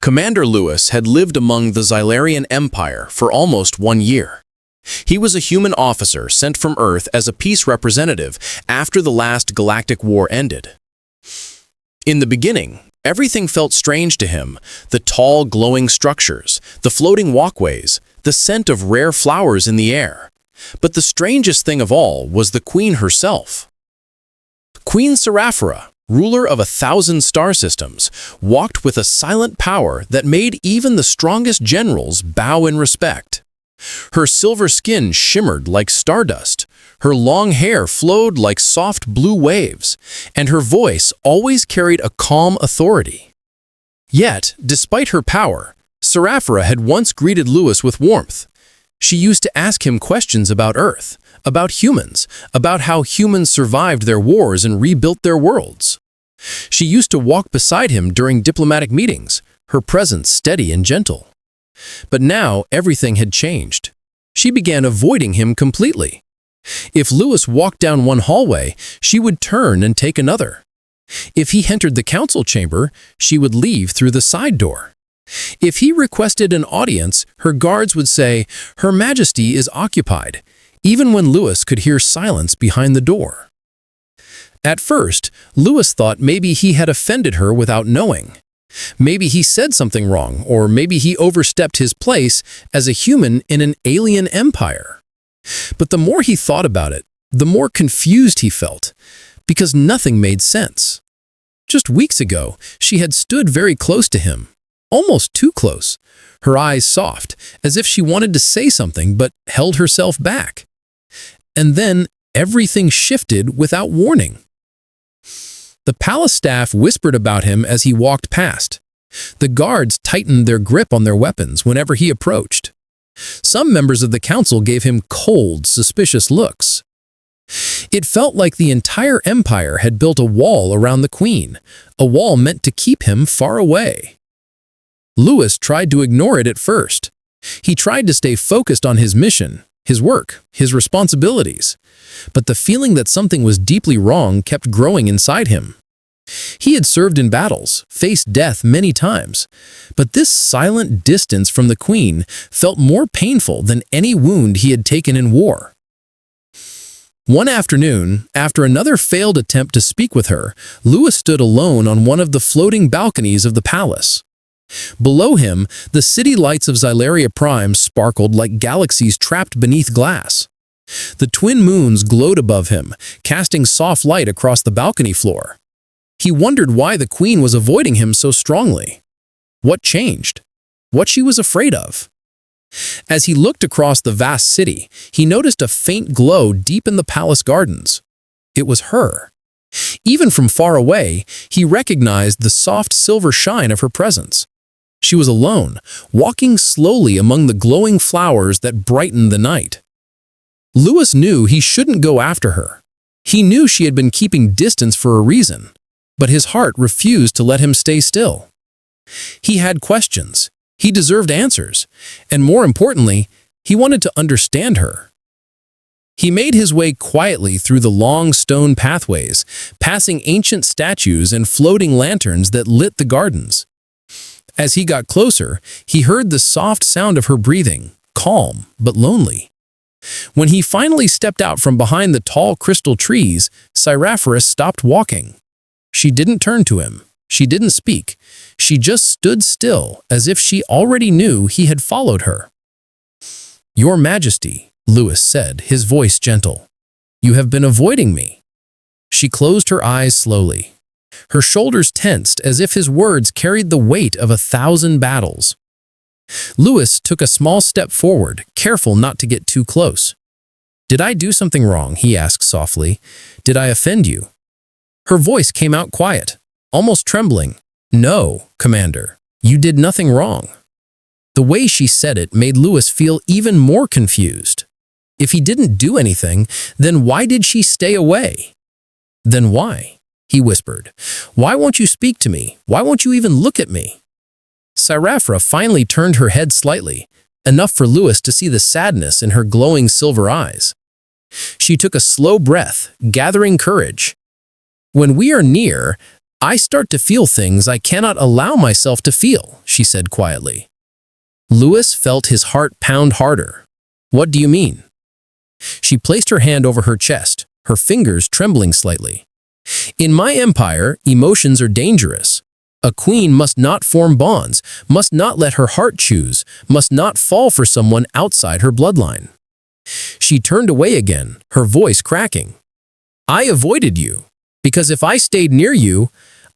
Commander Lewis had lived among the Xylarian Empire for almost 1 year. He was a human officer sent from Earth as a peace representative after the last Galactic War ended. In the beginning, everything felt strange to him: the tall, glowing structures, the floating walkways, the scent of rare flowers in the air. But the strangest thing of all was the Queen herself. Queen Seraphira, ruler of 1,000 star systems, walked with a silent power that made even the strongest generals bow in respect. Her silver skin shimmered like stardust, her long hair flowed like soft blue waves, and her voice always carried a calm authority. Yet, despite her power, Seraphira had once greeted Lewis with warmth. She used to ask him questions about Earth, about humans, about how humans survived their wars and rebuilt their worlds. She used to walk beside him during diplomatic meetings, her presence steady and gentle. But now everything had changed. She began avoiding him completely. If Lewis walked down one hallway, she would turn and take another. If he entered the council chamber, she would leave through the side door. If he requested an audience, her guards would say, "Her Majesty is occupied," even when Lewis could hear silence behind the door. At first, Lewis thought maybe he had offended her without knowing. Maybe he said something wrong, or maybe he overstepped his place as a human in an alien empire. But the more he thought about it, the more confused he felt, because nothing made sense. Just weeks ago, she had stood very close to him, almost too close, her eyes soft, as if she wanted to say something but held herself back. And then everything shifted without warning. The palace staff whispered about him as he walked past. The guards tightened their grip on their weapons whenever he approached. Some members of the council gave him cold, suspicious looks. It felt like the entire empire had built a wall around the Queen, a wall meant to keep him far away. Lewis tried to ignore it at first. He tried to stay focused on his mission, his work, his responsibilities. But the feeling that something was deeply wrong kept growing inside him. He had served in battles, faced death many times, but this silent distance from the Queen felt more painful than any wound he had taken in war. One afternoon, after another failed attempt to speak with her, Lewis stood alone on one of the floating balconies of the palace. Below him, the city lights of Xylaria Prime sparkled like galaxies trapped beneath glass. The twin moons glowed above him, casting soft light across the balcony floor. He wondered why the Queen was avoiding him so strongly. What changed? What she was afraid of? As he looked across the vast city, he noticed a faint glow deep in the palace gardens. It was her. Even from far away, he recognized the soft silver shine of her presence. She was alone, walking slowly among the glowing flowers that brightened the night. Lewis knew he shouldn't go after her. He knew she had been keeping distance for a reason, but his heart refused to let him stay still. He had questions. He deserved answers. And more importantly, he wanted to understand her. He made his way quietly through the long stone pathways, passing ancient statues and floating lanterns that lit the gardens. As he got closer, he heard the soft sound of her breathing, calm but lonely. When he finally stepped out from behind the tall crystal trees, Seraphira stopped walking. She didn't turn to him. She didn't speak. She just stood still, as if she already knew he had followed her. "Your Majesty," Lewis said, his voice gentle, "you have been avoiding me." She closed her eyes slowly. Her shoulders tensed as if his words carried the weight of 1,000 battles. Lewis took a small step forward, careful not to get too close. "Did I do something wrong?" he asked softly. "Did I offend you?" Her voice came out quiet, almost trembling. "No, Commander, you did nothing wrong." The way she said it made Lewis feel even more confused. If he didn't do anything, then why did she stay away? "Then why?" he whispered. "Why won't you speak to me? Why won't you even look at me?" Seraphira finally turned her head slightly, enough for Lewis to see the sadness in her glowing silver eyes. She took a slow breath, gathering courage. "When we are near, I start to feel things I cannot allow myself to feel, she said quietly. Louis felt his heart pound harder. What do you mean? She placed her hand over her chest, her fingers trembling slightly. In my empire, emotions are dangerous. A queen must not form bonds, must not let her heart choose, must not fall for someone outside her bloodline. She turned away again, her voice cracking. I avoided you, because if I stayed near you,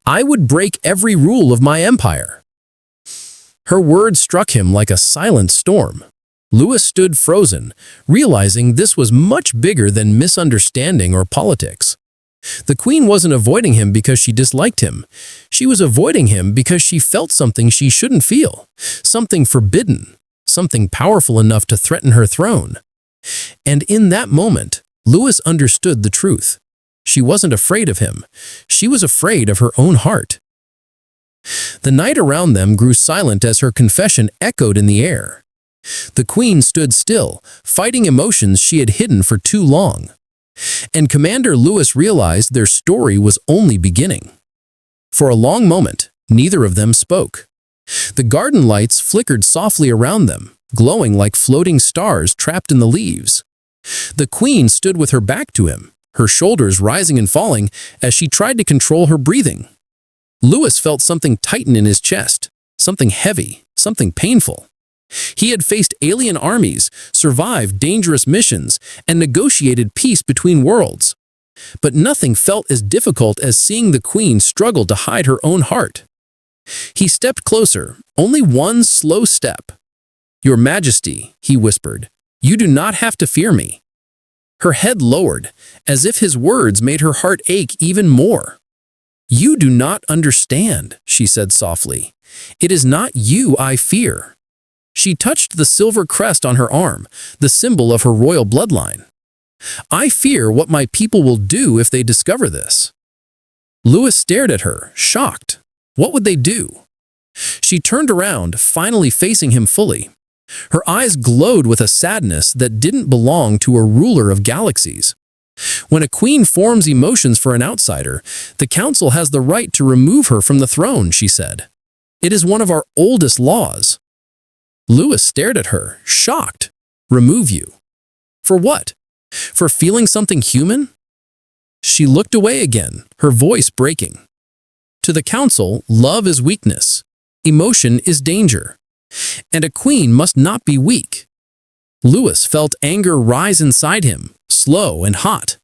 I would break every rule of my empire. Her words struck him like a silent storm. Louis stood frozen, realizing this was much bigger than misunderstanding or politics. The queen wasn't avoiding him because she disliked him. She was avoiding him because she felt something she shouldn't feel, something forbidden, something powerful enough to threaten her throne. And in that moment, Louis understood the truth. She wasn't afraid of him. She was afraid of her own heart. The night around them grew silent as her confession echoed in the air. The queen stood still, fighting emotions she had hidden for too long. And Commander Louis realized their story was only beginning. For a long moment, neither of them spoke. The garden lights flickered softly around them, glowing like floating stars trapped in the leaves. The queen stood with her back to him, her shoulders rising and falling as she tried to control her breathing. Louis felt something tighten in his chest, something heavy, something painful. He had faced alien armies, survived dangerous missions, and negotiated peace between worlds. But nothing felt as difficult as seeing the queen struggle to hide her own heart. He stepped closer, only one slow step. Your Majesty, he whispered, you do not have to fear me. Her head lowered, as if his words made her heart ache even more. You do not understand, she said softly. It is not you I fear. She touched the silver crest on her arm, the symbol of her royal bloodline. I fear what my people will do if they discover this. Louis stared at her, shocked. What would they do? She turned around, finally facing him fully. Her eyes glowed with a sadness that didn't belong to a ruler of galaxies. When a queen forms emotions for an outsider, the council has the right to remove her from the throne, she said. It is one of our oldest laws. Louis stared at her, shocked. Remove you? For what? For feeling something human? She looked away again, her voice breaking. To the council, love is weakness. Emotion is danger. And a queen must not be weak. Louis felt anger rise inside him, slow and hot.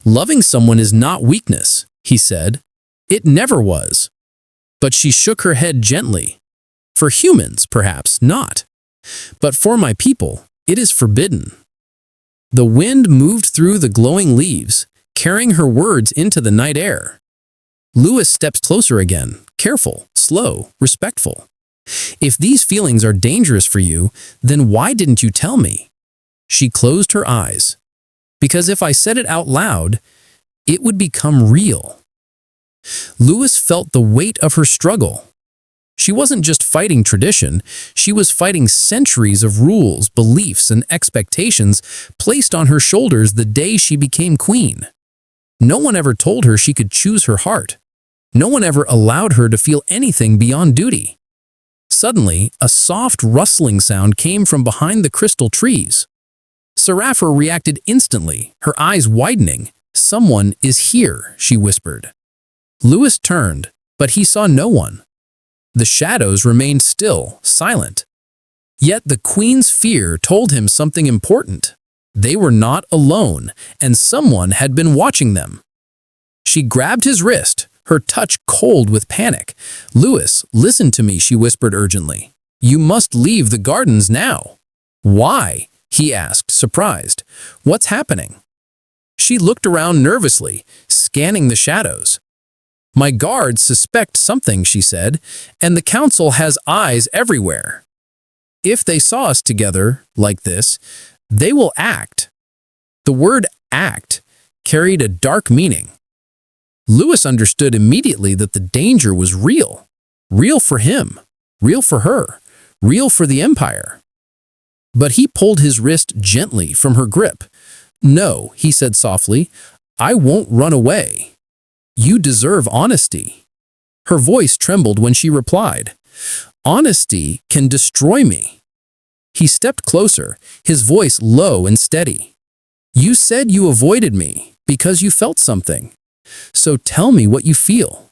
Loving someone is not weakness, he said. It never was. But she shook her head gently. For humans, perhaps not. But for my people, it is forbidden. The wind moved through the glowing leaves, carrying her words into the night air. Louis stepped closer again, careful, slow, respectful. If these feelings are dangerous for you, then why didn't you tell me? She closed her eyes. Because if I said it out loud, it would become real. Louis felt the weight of her struggle. She wasn't just fighting tradition, she was fighting centuries of rules, beliefs, and expectations placed on her shoulders the day she became queen. No one ever told her she could choose her heart. No one ever allowed her to feel anything beyond duty. Suddenly, a soft rustling sound came from behind the crystal trees. Serapha reacted instantly, her eyes widening. Someone is here, she whispered. Louis turned, but he saw no one. The shadows remained still, silent. Yet the queen's fear told him something important. They were not alone, and someone had been watching them. She grabbed his wrist, her touch cold with panic. Louis, listen to me, she whispered urgently. You must leave the gardens now. Why? He asked, surprised. What's happening? She looked around nervously, scanning the shadows. My guards suspect something, she said, and the council has eyes everywhere. If they saw us together, like this, they will act. The word act carried a dark meaning. Louis understood immediately that the danger was real. Real for him, real for her, real for the empire. But he pulled his wrist gently from her grip. No, he said softly, I won't run away. You deserve honesty. Her voice trembled when she replied, "Honesty can destroy me." He stepped closer, his voice low and steady. "You said you avoided me because you felt something. So tell me what you feel."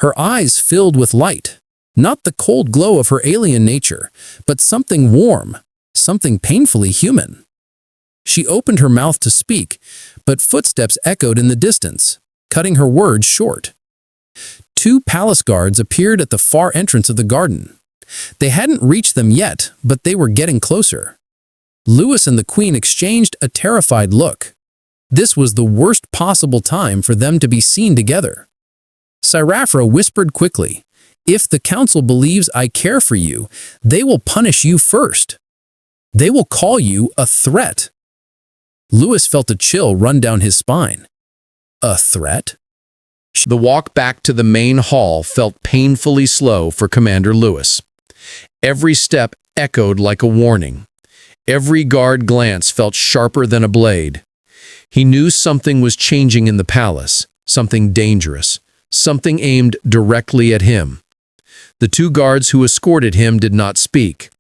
Her eyes filled with light, not the cold glow of her alien nature, but something warm, something painfully human. She opened her mouth to speak, but footsteps echoed in the distance, cutting her words short. Two palace guards appeared at the far entrance of the garden. They hadn't reached them yet, but they were getting closer. Louis and the Queen exchanged a terrified look. This was the worst possible time for them to be seen together. Syrafra whispered quickly, "If the council believes I care for you, they will punish you first. They will call you a threat." Louis felt a chill run down his spine. A threat? The walk back to the main hall felt painfully slow for Commander Louis. Every step echoed like a warning. Every guard glance felt sharper than a blade. He knew something was changing in the palace, something dangerous, something aimed directly at him. The two guards who escorted him did not speak.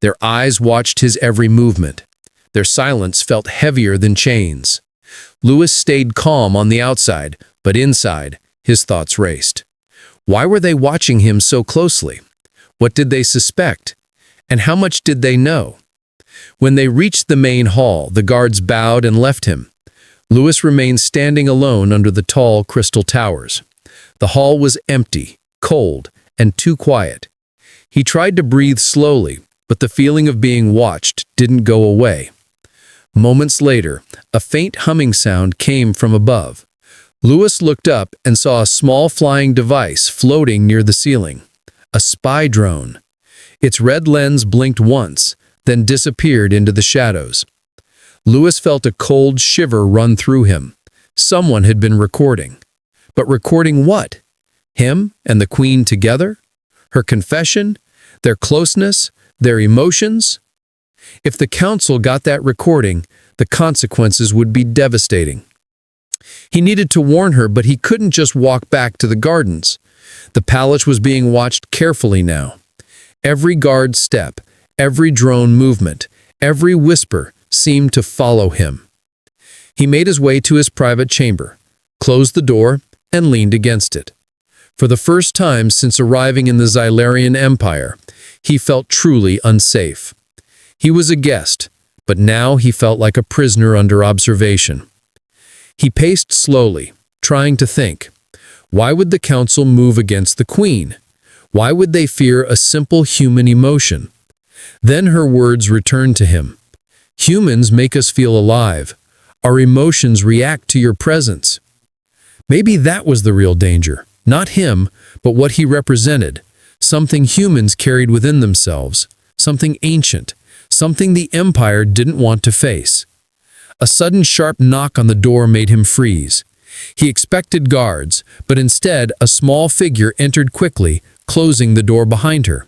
Their eyes watched his every movement. Their silence felt heavier than chains. Louis stayed calm on the outside, but inside, his thoughts raced. Why were they watching him so closely? What did they suspect? And how much did they know? When they reached the main hall, the guards bowed and left him. Louis remained standing alone under the tall crystal towers. The hall was empty, cold, and too quiet. He tried to breathe slowly, but the feeling of being watched didn't go away. Moments later, a faint humming sound came from above. Louis looked up and saw a small flying device floating near the ceiling. A spy drone. Its red lens blinked once, then disappeared into the shadows. Louis felt a cold shiver run through him. Someone had been recording. But recording what? Him and the Queen together? Her confession? Their closeness? Their emotions? If the council got that recording, the consequences would be devastating. He needed to warn her, but he couldn't just walk back to the gardens. The palace was being watched carefully now. Every guard step, every drone movement, every whisper seemed to follow him. He made his way to his private chamber, closed the door, and leaned against it. For the first time since arriving in the Xylarian Empire, he felt truly unsafe. He was a guest, but now he felt like a prisoner under observation. He paced slowly, trying to think. Why would the council move against the Queen? Why would they fear a simple human emotion? Then her words returned to him. Humans make us feel alive. Our emotions react to your presence. Maybe that was the real danger. Not him, but what he represented. Something humans carried within themselves. Something ancient. Something the Empire didn't want to face. A sudden sharp knock on the door made him freeze. He expected guards, but instead a small figure entered quickly, closing the door behind her.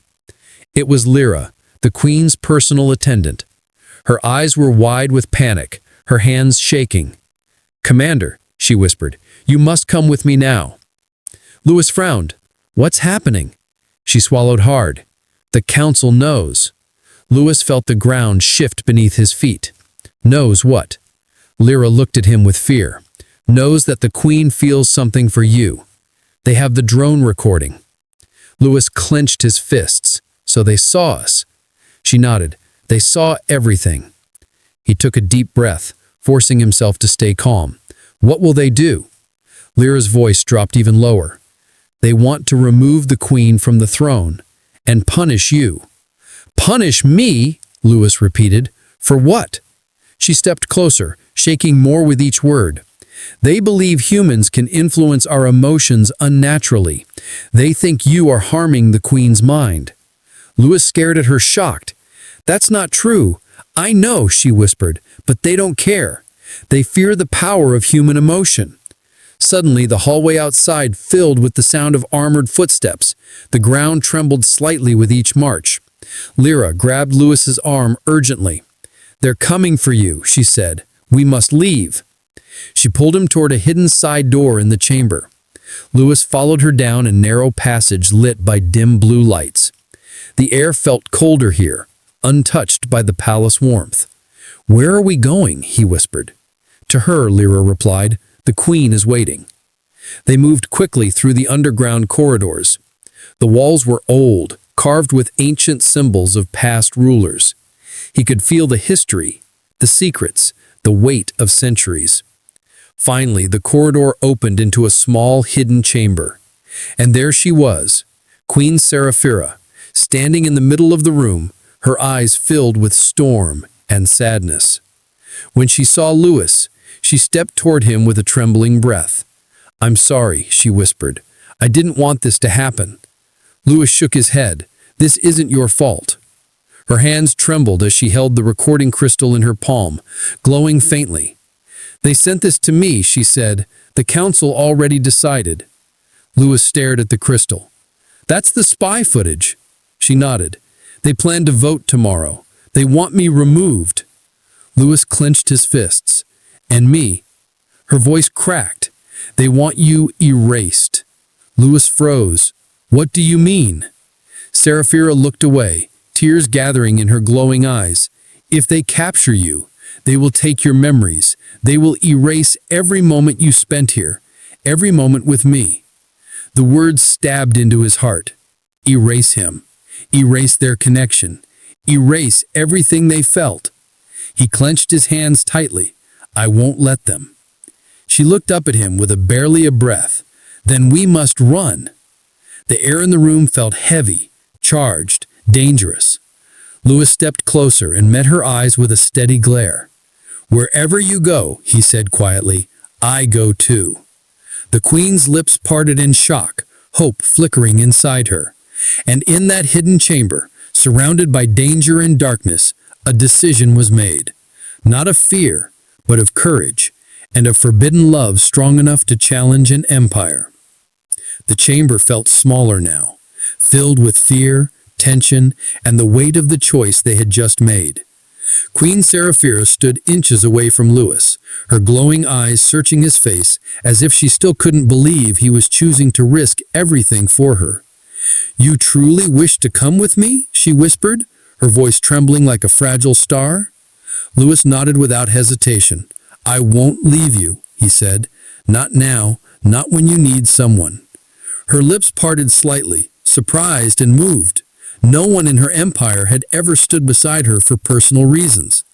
It was Lyra, the Queen's personal attendant. Her eyes were wide with panic, her hands shaking. "Commander," she whispered, "you must come with me now." Louis frowned. "What's happening?" She swallowed hard. "The council knows." Louis felt the ground shift beneath his feet. "Knows what?" Lyra looked at him with fear. "Knows that the Queen feels something for you. They have the drone recording." Louis clenched his fists. "So they saw us." She nodded. "They saw everything." He took a deep breath, forcing himself to stay calm. "What will they do?" Lyra's voice dropped even lower. "They want to remove the Queen from the throne and punish you." "Punish me?" Louis repeated. "For what?" She stepped closer, shaking more with each word. "They believe humans can influence our emotions unnaturally. They think you are harming the Queen's mind." Louis stared at her, shocked. "That's not true. I know," she whispered, "but they don't care. They fear the power of human emotion." Suddenly, the hallway outside filled with the sound of armored footsteps. The ground trembled slightly with each march. Lyra grabbed Louis's arm urgently. "They're coming for you," she said. "We must leave." She pulled him toward a hidden side door in the chamber. Lewis followed her down a narrow passage lit by dim blue lights. The air felt colder here, untouched by the palace warmth. "Where are we going?" he whispered. To her, Lyra replied, "The queen is waiting." They moved quickly through the underground corridors. The walls were old, carved with ancient symbols of past rulers. He could feel the history, the secrets, the weight of centuries. Finally, the corridor opened into a small, hidden chamber. And there she was, Queen Seraphira, standing in the middle of the room, her eyes filled with storm and sadness. When she saw Lewis, she stepped toward him with a trembling breath. "I'm sorry," she whispered. "I didn't want this to happen." Lewis shook his head. "This isn't your fault." Her hands trembled as she held the recording crystal in her palm, glowing faintly. "They sent this to me," she said. "The council already decided." Lewis stared at the crystal. "That's the spy footage." She nodded. "They plan to vote tomorrow. They want me removed." Lewis clenched his fists. "And me?" Her voice cracked. "They want you erased." Lewis froze. "What do you mean?" Seraphira looked away, tears gathering in her glowing eyes. "If they capture you, they will take your memories. They will erase every moment you spent here, every moment with me." The words stabbed into his heart. Erase him. Erase their connection. Erase everything they felt. He clenched his hands tightly. "I won't let them." She looked up at him with barely a breath. "Then we must run." The air in the room felt heavy, charged, dangerous. Lewis stepped closer and met her eyes with a steady glare. "Wherever you go," he said quietly, "I go too." The queen's lips parted in shock, hope flickering inside her. And in that hidden chamber, surrounded by danger and darkness, a decision was made. Not of fear, but of courage, and of forbidden love strong enough to challenge an empire. The chamber felt smaller now, filled with fear, tension, and the weight of the choice they had just made. Queen Seraphira stood inches away from Lewis, her glowing eyes searching his face as if she still couldn't believe he was choosing to risk everything for her. "You truly wish to come with me?" she whispered, her voice trembling like a fragile star. Lewis nodded without hesitation. "I won't leave you," he said. "Not now, not when you need someone." Her lips parted slightly, surprised and moved. No one in her empire had ever stood beside her for personal reasons.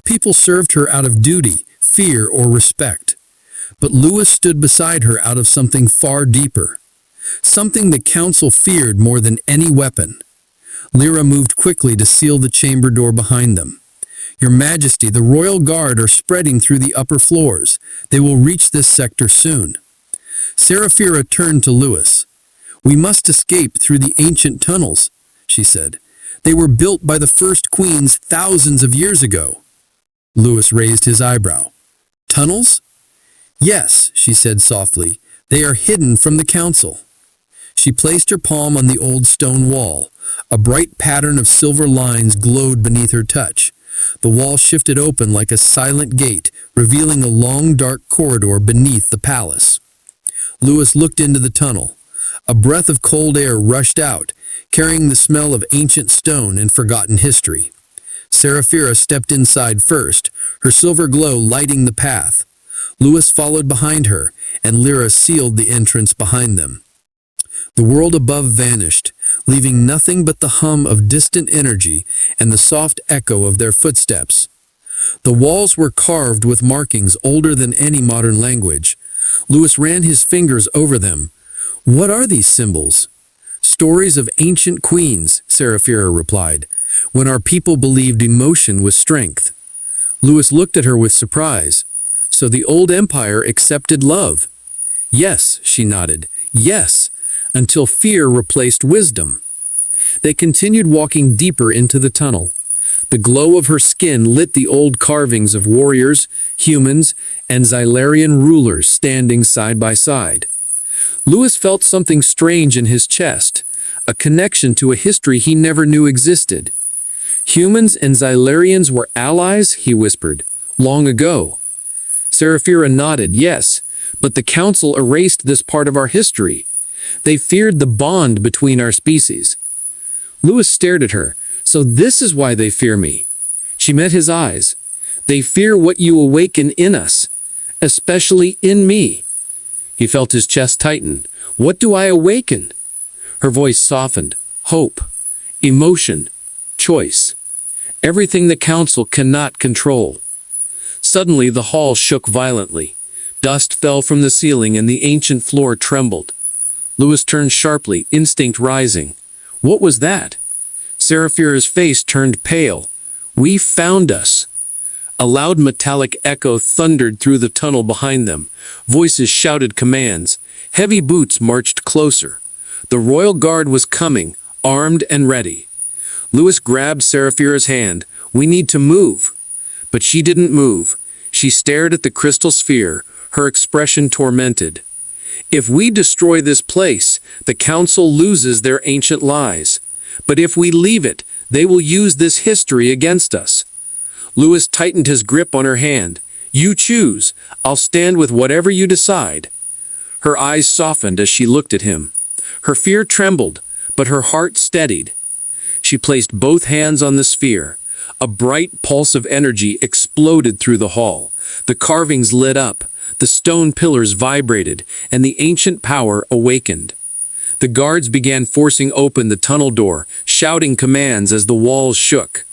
People served her out of duty, fear, or respect. But Lewis stood beside her out of something far deeper. Something the council feared more than any weapon. Lyra moved quickly to seal the chamber door behind them. "Your Majesty, the royal guard are spreading through the upper floors. They will reach this sector soon." Seraphira turned to Lewis. "We must escape through the ancient tunnels," she said. "They were built by the first queens thousands of years ago." Lewis raised his eyebrow. "Tunnels?" "Yes," she said softly. "They are hidden from the council." She placed her palm on the old stone wall. A bright pattern of silver lines glowed beneath her touch. The wall shifted open like a silent gate, revealing a long, dark corridor beneath the palace. Lewis looked into the tunnel. A breath of cold air rushed out, carrying the smell of ancient stone and forgotten history. Seraphira stepped inside first, her silver glow lighting the path. Lewis followed behind her, and Lyra sealed the entrance behind them. The world above vanished, leaving nothing but the hum of distant energy and the soft echo of their footsteps. The walls were carved with markings older than any modern language. Lewis ran his fingers over them. "What are these symbols?" "Stories of ancient queens," Seraphira replied, "when our people believed emotion was strength." Lewis looked at her with surprise. "So the old empire accepted love?" "Yes," she nodded. "Yes, until fear replaced wisdom." They continued walking deeper into the tunnel. The glow of her skin lit the old carvings of warriors, humans, and Xylarian rulers standing side by side. Lewis felt something strange in his chest, a connection to a history he never knew existed. "Humans and Xylarians were allies," he whispered, "long ago." Seraphira nodded, "Yes, But the Council erased this part of our history. They feared the bond between our species. Lewis stared at her. So this is why they fear me. She met his eyes. They fear what you awaken in us, especially in me. He felt his chest tighten. What do I awaken? Her voice softened. Hope, emotion, choice. Everything the Council cannot control. Suddenly the hall shook violently. Dust fell from the ceiling and the ancient floor trembled. Lewis turned sharply, instinct rising. What was that? Seraphira's face turned pale. We found us. A loud metallic echo thundered through the tunnel behind them. Voices shouted commands. Heavy boots marched closer. The royal guard was coming, armed and ready. Lewis grabbed Seraphira's hand. We need to move. But she didn't move. She stared at the crystal sphere, her expression tormented. If we destroy this place, the Council loses their ancient lies. But if we leave it, they will use this history against us. Lewis tightened his grip on her hand. You choose. I'll stand with whatever you decide. Her eyes softened as she looked at him. Her fear trembled, but her heart steadied. She placed both hands on the sphere. A bright pulse of energy exploded through the hall. The carvings lit up, the stone pillars vibrated, and the ancient power awakened. The guards began forcing open the tunnel door, shouting commands as the walls shook.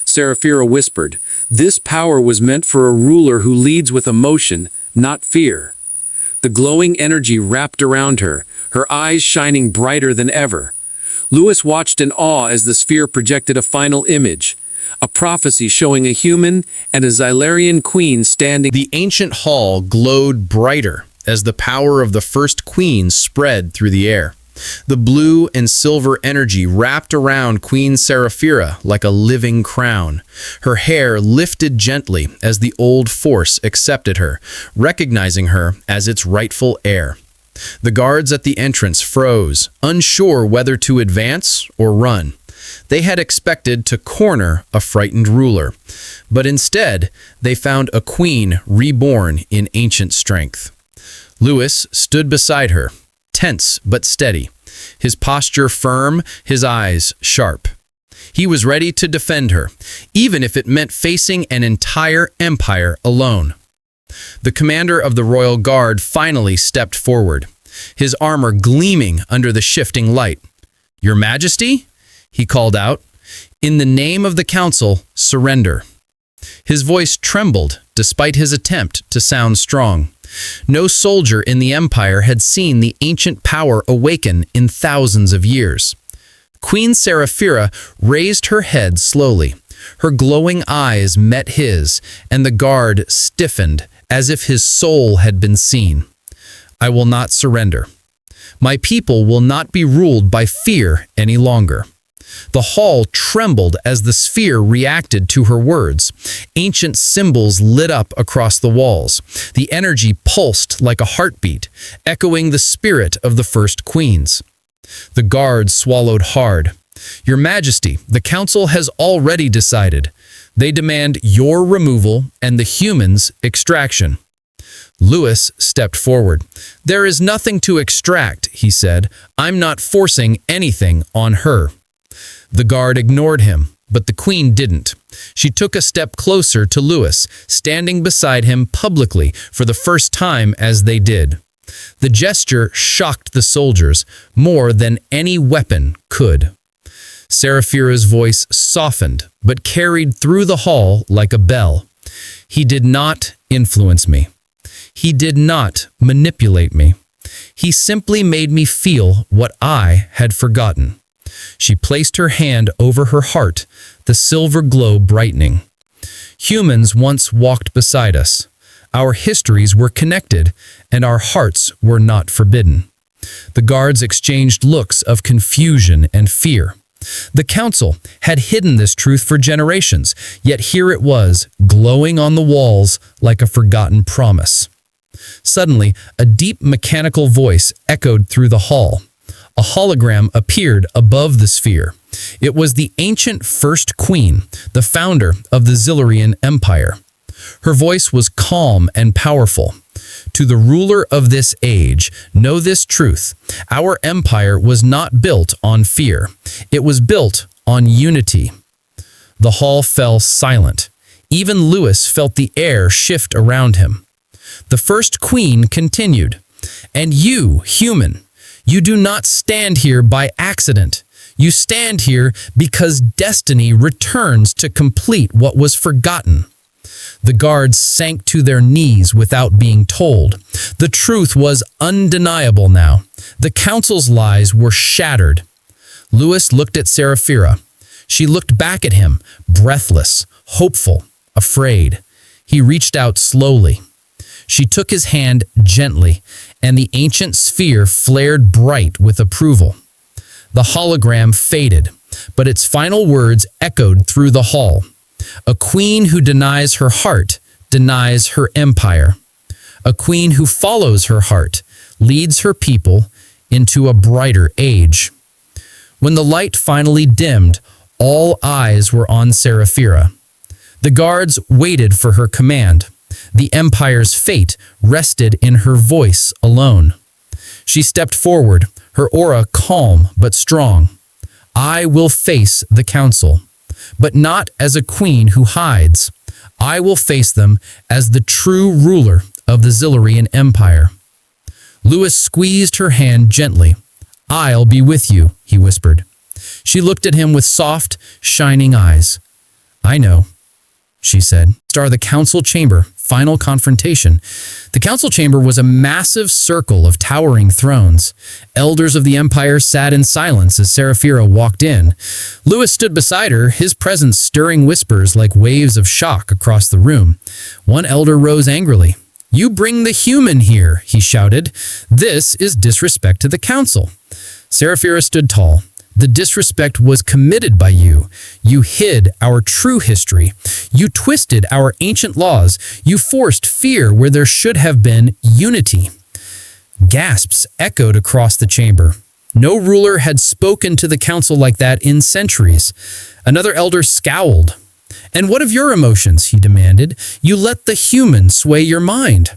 Seraphira whispered, "This power was meant for a ruler who leads with emotion, not fear." The glowing energy wrapped around her, her eyes shining brighter than ever. Lewis watched in awe as the sphere projected a final image, a prophecy showing a human and a Xylarian queen standing. The ancient hall glowed brighter as the power of the first queen spread through the air. The blue and silver energy wrapped around Queen Seraphira like a living crown. Her hair lifted gently as the old force accepted her, recognizing her as its rightful heir. The guards at the entrance froze, unsure whether to advance or run. They had expected to corner a frightened ruler, but instead they found a queen reborn in ancient strength. Lewis stood beside her, tense but steady, his posture firm, his eyes sharp. He was ready to defend her, even if it meant facing an entire empire alone. The commander of the royal guard finally stepped forward, his armor gleaming under the shifting light. "Your Majesty?" he called out. "In the name of the council, surrender." His voice trembled despite his attempt to sound strong. No soldier in the empire had seen the ancient power awaken in thousands of years. Queen Seraphira raised her head slowly. Her glowing eyes met his, and the guard stiffened as if his soul had been seen. "I will not surrender. My people will not be ruled by fear any longer." The hall trembled as the sphere reacted to her words. Ancient symbols lit up across the walls. The energy pulsed like a heartbeat, echoing the spirit of the first queens. The guards swallowed hard. "Your Majesty, the council has already decided. They demand your removal and the humans' extraction." Lewis stepped forward. "There is nothing to extract," he said. "I'm not forcing anything on her." The guard ignored him, but the queen didn't. She took a step closer to Lewis, standing beside him publicly for the first time as they did. The gesture shocked the soldiers more than any weapon could. Seraphira's voice softened, but carried through the hall like a bell. "He did not influence me. He did not manipulate me. He simply made me feel what I had forgotten." She placed her hand over her heart, the silver glow brightening. "Humans once walked beside us. Our histories were connected, and our hearts were not forbidden." The guards exchanged looks of confusion and fear. The council had hidden this truth for generations, yet here it was, glowing on the walls like a forgotten promise. Suddenly, a deep mechanical voice echoed through the hall. A hologram appeared above the sphere. It was the ancient first queen, the founder of the Xylarian Empire. Her voice was calm and powerful. To the ruler of this age, know this truth. Our empire was not built on fear. It was built on unity. The hall fell silent. Even Lewis felt the air shift around him. The first queen continued, "And you, human, you do not stand here by accident. You stand here because destiny returns to complete what was forgotten." The guards sank to their knees without being told. The truth was undeniable now. The council's lies were shattered. Lewis looked at Seraphira. She looked back at him, breathless, hopeful, afraid. He reached out slowly. She took his hand gently, and the ancient sphere flared bright with approval. The hologram faded, but its final words echoed through the hall. A queen who denies her heart denies her empire. A queen who follows her heart leads her people into a brighter age. When the light finally dimmed, all eyes were on Seraphira. The guards waited for her command. The empire's fate rested in her voice alone. She stepped forward, her aura calm but strong. "I will face the council, but not as a queen who hides. I will face them as the true ruler of the Zilarian Empire." Lewis squeezed her hand gently. "I'll be with you," he whispered. She looked at him with soft, shining eyes. "I know," she said. Star the council chamber, final confrontation. The council chamber was a massive circle of towering thrones. Elders of the empire sat in silence as Seraphira walked in. Lewis stood beside her, his presence stirring whispers like waves of shock across the room. One elder rose angrily. "You bring the human here," he shouted. "This is disrespect to the council." Seraphira stood tall. "The disrespect was committed by you. You hid our true history. You twisted our ancient laws. You forced fear where there should have been unity." Gasps echoed across the chamber. No ruler had spoken to the council like that in centuries. Another elder scowled. "And what of your emotions?" he demanded. "You let the human sway your mind."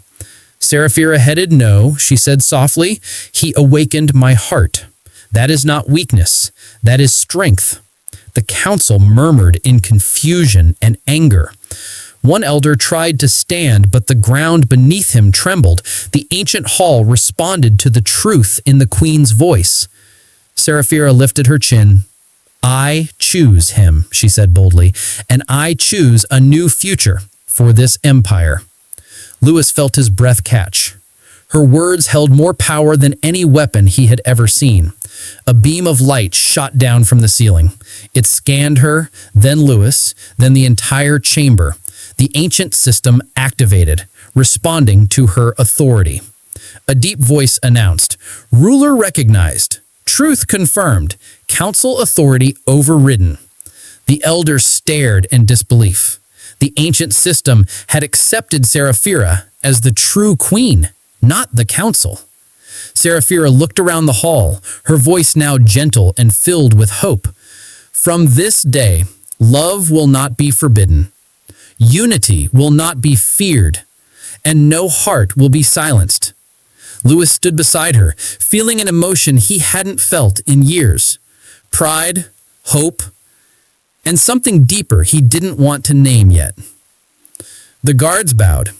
Seraphira headed no, she said softly. "He awakened my heart. That is not weakness. That is strength." The council murmured in confusion and anger. One elder tried to stand, but the ground beneath him trembled. The ancient hall responded to the truth in the queen's voice. Seraphira lifted her chin. "I choose him," she said boldly, "and I choose a new future for this empire." Lewis felt his breath catch. Her words held more power than any weapon he had ever seen. A beam of light shot down from the ceiling. It scanned her, then Lewis, then the entire chamber. The ancient system activated, responding to her authority. A deep voice announced, "Ruler recognized. Truth confirmed. Council authority overridden." The elders stared in disbelief. The ancient system had accepted Seraphira as the true queen, not the council. Seraphira looked around the hall, her voice now gentle and filled with hope. "From this day, love will not be forbidden. Unity will not be feared, and no heart will be silenced." Lewis stood beside her, feeling an emotion he hadn't felt in years. Pride, hope, and something deeper he didn't want to name yet. The guards bowed.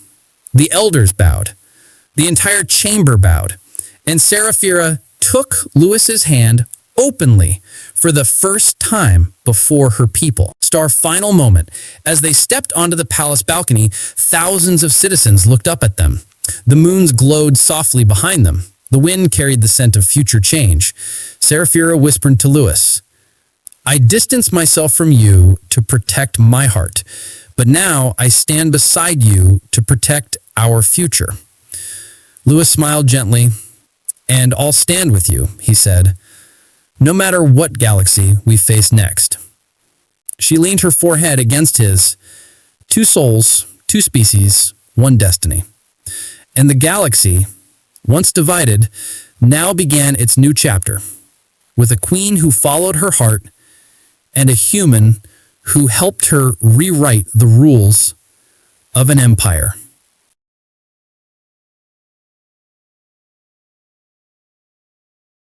The elders bowed. The entire chamber bowed. And Seraphira took Lewis's hand openly for the first time before her people. Our final moment. As they stepped onto the palace balcony, thousands of citizens looked up at them. The moons glowed softly behind them. The wind carried the scent of future change. Seraphira whispered to Lewis, "I distance myself from you to protect my heart, but now I stand beside you to protect our future." Lewis smiled gently. "And I'll stand with you," he said, "no matter what galaxy we face next." She leaned her forehead against his. Two souls, two species, one destiny. And the galaxy, once divided, now began its new chapter, with a queen who followed her heart and a human who helped her rewrite the rules of an empire.